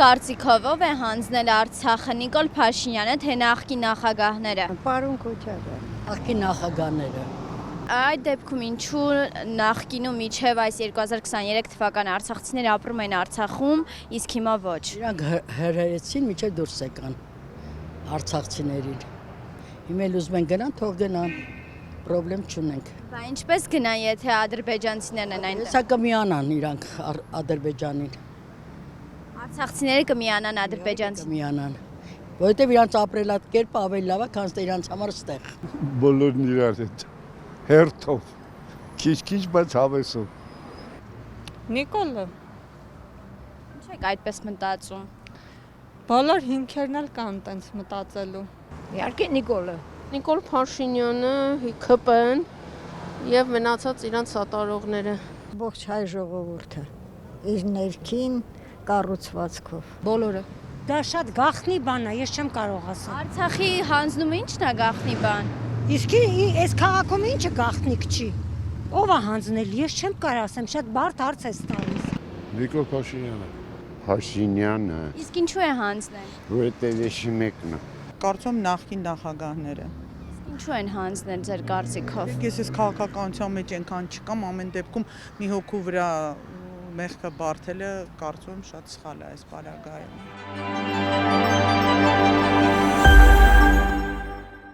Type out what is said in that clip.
կարծիքով ով է հանձնել Արցախը՝ Նիկոլ Փաշինյանը, թե նախկին նախագահները։ Պարոն Քոչարյան։ Նախկին նախագահները։ Այդ դեպքում ինչու նախկինում միջև այս 2023 թվականը արցախցիները ապրում են Արցախում, իսկ հիմա ոչ։ Իրանք հրհրեցին միջև դուրս եկան արցախցիներին։ Հիմա էլ ուզում են գնան, թող գնան։ Պրոբլեմ չունենք։ Բա ինչպես գնան, եթե ադրբեջանցիներն են այնտեղ։ Հեսա կմիանան իրանք Ադրբեջանին։ Արցախցիները կմիանան ադրբեջանցի։ Կմիանան։ Որովհետև իրանք ապրելակերպը ավելի լավ է, քան թե իրանք համար ստեղ։ Բոլորն իրար հետ հերթով, քիչ-քիչ, բայց հավեսով։ Նիկոլը, Ինչ եք այդպես մտածում։ բոլոր հիմքերն էլ կան տենց մտածելու։ Իհարկե Նիկոլը։ Նիկոլ Փաշինյանը, ՀԿՊ-ն եւ մնացած իրանց սատարողները։ Ողջ հայ ժողովուրդը իր ներքին կառուցվածքով։ Բոլորը։ Դա շատ գաղտնի բան է, ես չեմ կարող ասել։ Արցախի հանձնումը ի՞նչն է գաղտնի բան։ Իսկ այս քաղաքում ինչը գաղտնիք չի։ Ո՞վ է հանձնել, ես չեմ կարող ասեմ, շատ բարդ հարց է տալիս։ Նիկոլ Փաշինյանը։ Փաշինյանը, Իսկ ինչու է հանձնել։ որտեղ էշի մեկն է։ Կարծում նախկին նախագահները։ Ինչու են հանձնել ձեր կարծիքով։ Ես ես քաղաքականության մեջ այնքան չկամ, ամեն դեպքում մի հոգու վրա մեղքը բարթելը կարծում շատ սխալ է այս պարագայում։